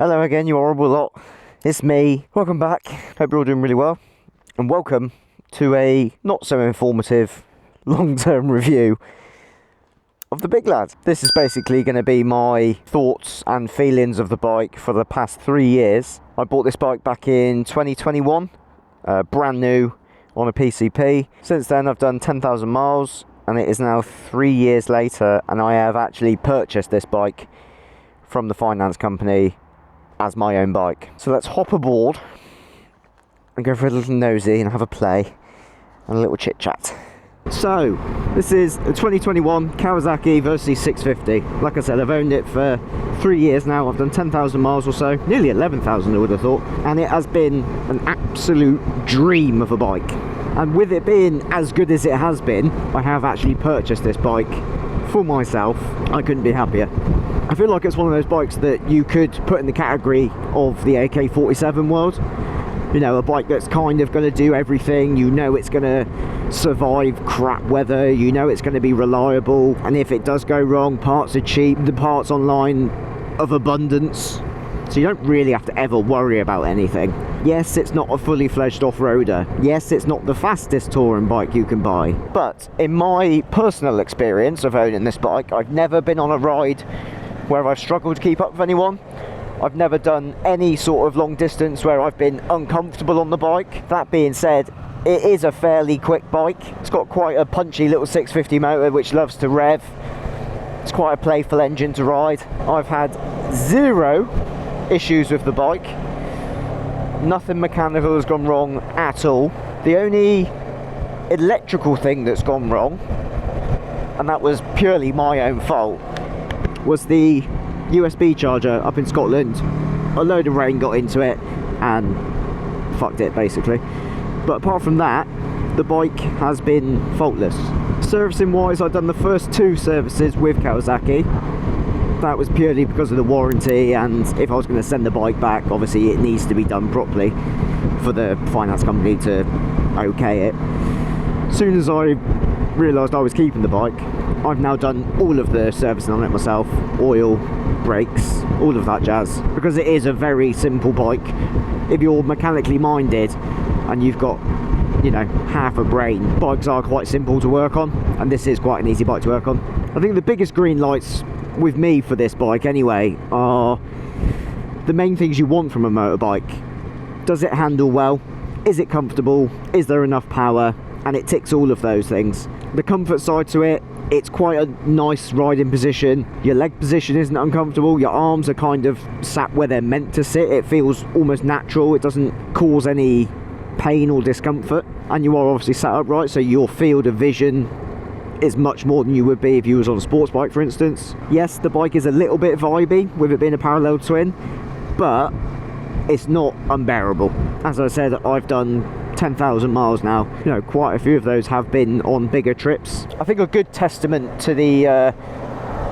Hello again, you horrible lot. It's me. Welcome back. Hope you're all doing really well. And welcome to a not so informative long-term review of the Big Lad. This is basically going to be my thoughts and feelings of the bike for the past 3 years. I bought this bike back in 2021, brand new on a PCP. Since then I've done 10,000 miles and it is now 3 years later and I have actually purchased this bike from the finance company as my own bike. So let's hop aboard and go for a little nosy and have a play and a little chit chat. So this is a 2021 Kawasaki Versys 650. Like I said, I've owned it for 3 years now. I've done 10,000 miles or so, nearly 11,000 I would have thought, and it has been an absolute dream of a bike. And with it being as good as it has been, I have actually purchased this bike for myself. I couldn't be happier. I feel like it's one of those bikes that you could put in the category of the AK-47 world. You know, a bike that's kind of going to do everything. You know it's going to survive crap weather. You know it's going to be reliable. And if it does go wrong, parts are cheap. The parts online of abundance. So you don't really have to ever worry about anything. Yes, it's not a fully fledged off-roader. Yes, it's not the fastest touring bike you can buy. But in my personal experience of owning this bike, I've never been on a ride where I've struggled to keep up with anyone. I've never done any sort of long distance where I've been uncomfortable on the bike. That being said, it is a fairly quick bike. It's got quite a punchy little 650 motor which loves to rev. It's quite a playful engine to ride. I've had zero issues with the bike. Nothing mechanical has gone wrong at all. The only electrical thing that's gone wrong, and that was purely my own fault, was the USB charger up in Scotland. A load of rain got into it and fucked it basically. But apart from that, the bike has been faultless. Servicing wise, I've done the first 2 services with Kawasaki. That was purely because of the warranty, and if I was going to send the bike back, obviously it needs to be done properly for the finance company to okay it. As soon as I realised I was keeping the bike, I've now done all of the servicing on it myself. Oil, brakes, all of that jazz, because it is a very simple bike. If you're mechanically minded and you've got, you know, half a brain, bikes are quite simple to work on, and this is quite an easy bike to work on. I think the biggest green lights with me for this bike anyway are the main things you want from a motorbike. Does it handle well? Is it comfortable? Is there enough power? And it ticks all of those things. The comfort side to it, it's quite a nice riding position. Your leg position isn't uncomfortable. Your arms are kind of sat where they're meant to sit. It feels almost natural. It doesn't cause any pain or discomfort. And you are obviously sat upright, so your field of vision is much more than you would be if you was on a sports bike, for instance. Yes, the bike is a little bit vibey with it being a parallel twin, but it's not unbearable. As I said, I've done 10,000 miles now. You know, quite a few of those have been on bigger trips. I think a good testament to the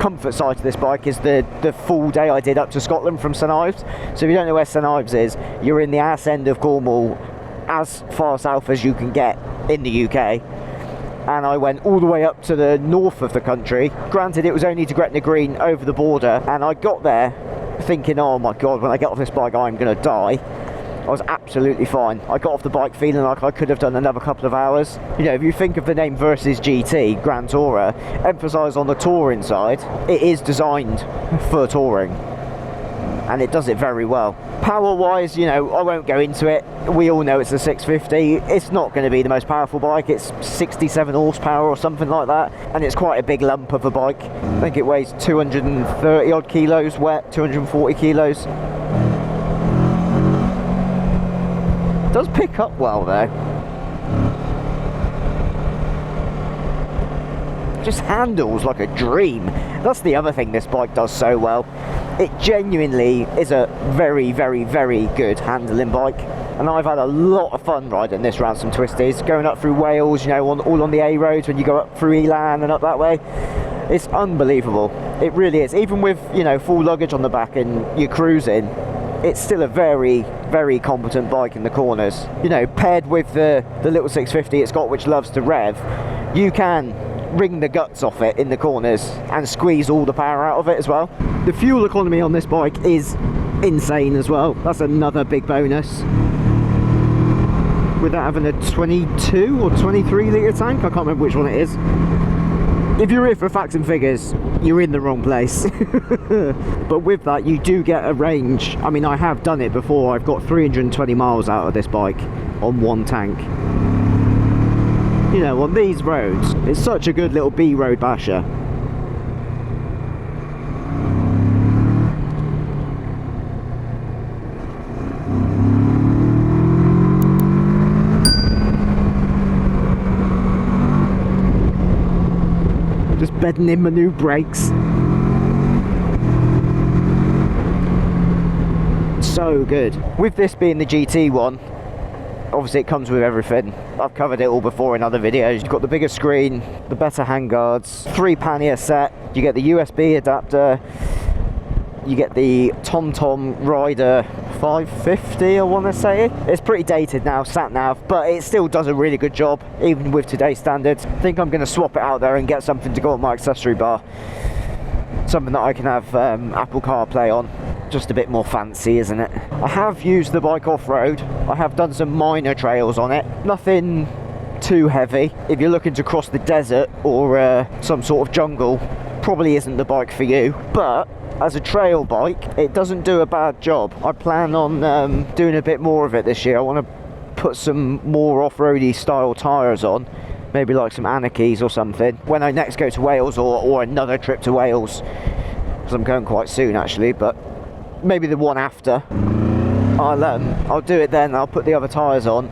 comfort side of this bike is the full day I did up to Scotland from St Ives. So if you don't know where St Ives is, you're in the arse end of Cornwall, as far south as you can get in the UK. And I went all the way up to the north of the country. Granted, it was only to Gretna Green over the border, and I got there thinking, oh my god, when I get off this bike I'm gonna die. I was absolutely fine. I got off the bike feeling like I could have done another couple of hours. You know, if you think of the name Versys GT, Grand Tourer, emphasise on the touring side, it is designed for touring. And it does it very well. Power-wise, you know, I won't go into it. We all know it's a 650. It's not going to be the most powerful bike. It's 67 horsepower or something like that. And it's quite a big lump of a bike. I think it weighs 230 odd kilos wet, 240 kilos. It does pick up well though. Just handles like a dream. That's the other thing this bike does so well. It genuinely is a very, very, very good handling bike, and I've had a lot of fun riding this around some twisties, going up through Wales, you know, all on the A roads when you go up through Elan and up that way. It's unbelievable. It really is. Even with, you know, full luggage on the back and you're cruising, it's still a very, very competent bike in the corners. You know, paired with the little 650 it's got, which loves to rev, you can wring the guts off it in the corners and squeeze all the power out of it as well. The fuel economy on this bike is insane as well. That's another big bonus. Without having a 22 or 23 litre tank, I can't remember which one it is. If you're here for facts and figures, you're in the wrong place. But with that, you do get a range. I mean, I have done it before. I've got 320 miles out of this bike on one tank. You know, on these roads, it's such a good little B road basher. Just bedding in my new brakes. So good. With this being the GT one, obviously it comes with everything. I've covered it all before in other videos. You've got the bigger screen, the better handguards, 3 pannier set, you get the USB adapter, you get the TomTom Rider 550, I want to say. It's pretty dated now, sat nav, but it still does a really good job, even with today's standards. I think I'm going to swap it out there and get something to go on my accessory bar. Something that I can have Apple CarPlay on. Just a bit more fancy, isn't it? I have used the bike off-road. I have done some minor trails on it. Nothing too heavy. If you're looking to cross the desert or some sort of jungle, probably isn't the bike for you. But as a trail bike, it doesn't do a bad job. I plan on doing a bit more of it this year. I want to put some more off-roady style tyres on. Maybe like some Anarchies or something. When I next go to Wales or another trip to Wales. Because I'm going quite soon actually, but maybe the one after. I'll do it then. I'll put the other tyres on,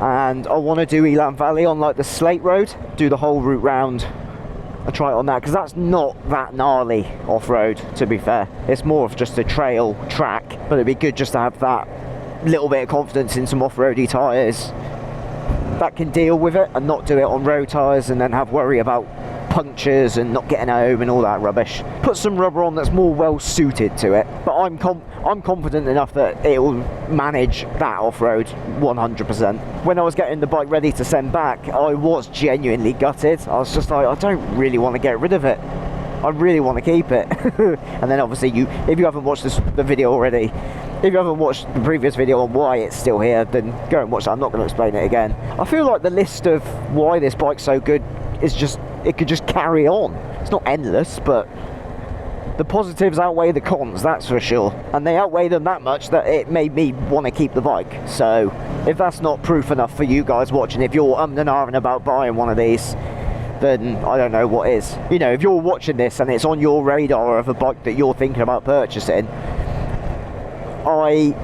and I want to do Elan Valley on like the Slate Road, do the whole route round and try it on that, because that's not that gnarly off-road, to be fair. It's more of just a trail track, but it'd be good just to have that little bit of confidence in some off-roady tyres that can deal with it and not do it on road tyres and then have worry about punctures and not getting home and all that rubbish. Put some rubber on that's more well suited to it, but I'm confident enough that it will manage that off-road 100%. When I was getting the bike ready to send back, I was genuinely gutted. I was just like, I don't really want to get rid of it. I really want to keep it. And then obviously if you haven't watched the video already, if you haven't watched the previous video on why it's still here, then go and watch that. I'm not going to explain it again. I feel like the list of why this bike's so good is just, it could just carry on. It's not endless, but the positives outweigh the cons, that's for sure. And they outweigh them that much that it made me want to keep the bike. So if that's not proof enough for you guys watching, if you're and ahhing about buying one of these, then I don't know what is. You know, if you're watching this and it's on your radar of a bike that you're thinking about purchasing, I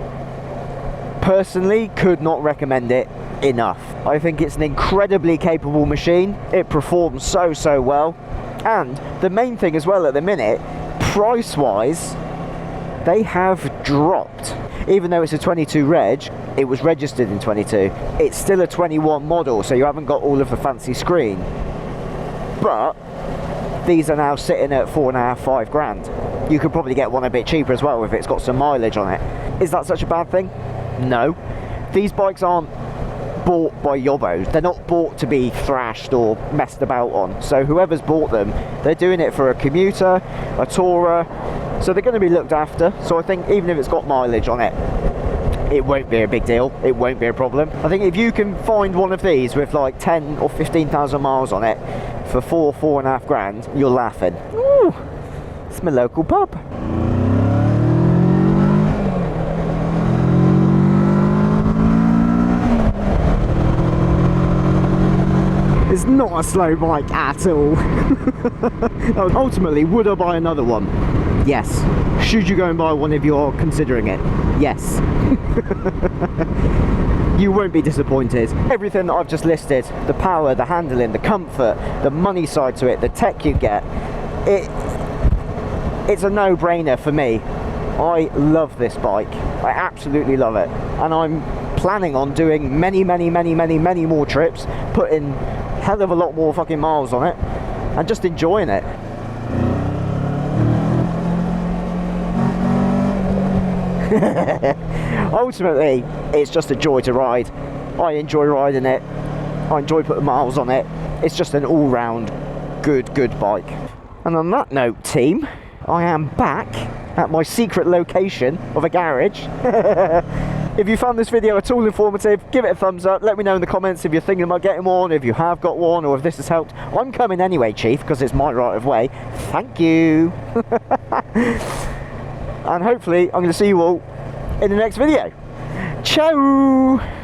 personally could not recommend it enough. I think it's an incredibly capable machine. It performs so well, and the main thing as well at the minute, price wise, they have dropped. Even though it's a 22 reg, it was registered in 22, it's still a 21 model, so you haven't got all of the fancy screen, but these are now sitting at 4.5–5 grand. You could probably get one a bit cheaper as well if it's got some mileage on it. Is that such a bad thing? No. These bikes aren't bought by yobbos. They're not bought to be thrashed or messed about on. So whoever's bought them, they're doing it for a commuter, a tourer, so they're going to be looked after. So I think even if it's got mileage on it, it won't be a big deal. It won't be a problem. I think if you can find one of these with like 10 or 15,000 miles on it for 4.5 grand, you're laughing. Ooh, it's my local pub. It's not a slow bike at all. Ultimately, would I buy another one? Yes. Should you go and buy one if you're considering it? Yes. You won't be disappointed. Everything that I've just listed, the power, the handling, the comfort, the money side to it, the tech you get, it's a no-brainer for me. I love this bike. I absolutely love it. And I'm planning on doing many more trips, putting hell of a lot more fucking miles on it, and just enjoying it. Ultimately, it's just a joy to ride. I enjoy riding it. I enjoy putting miles on it. It's just an all-round good bike. And on that note, team, I am back at my secret location of a garage. If you found this video at all informative, give it a thumbs up. Let me know in the comments if you're thinking about getting one, if you have got one, or if this has helped. I'm coming anyway, Chief, because it's my right of way. Thank you. And hopefully I'm going to see you all in the next video. Ciao.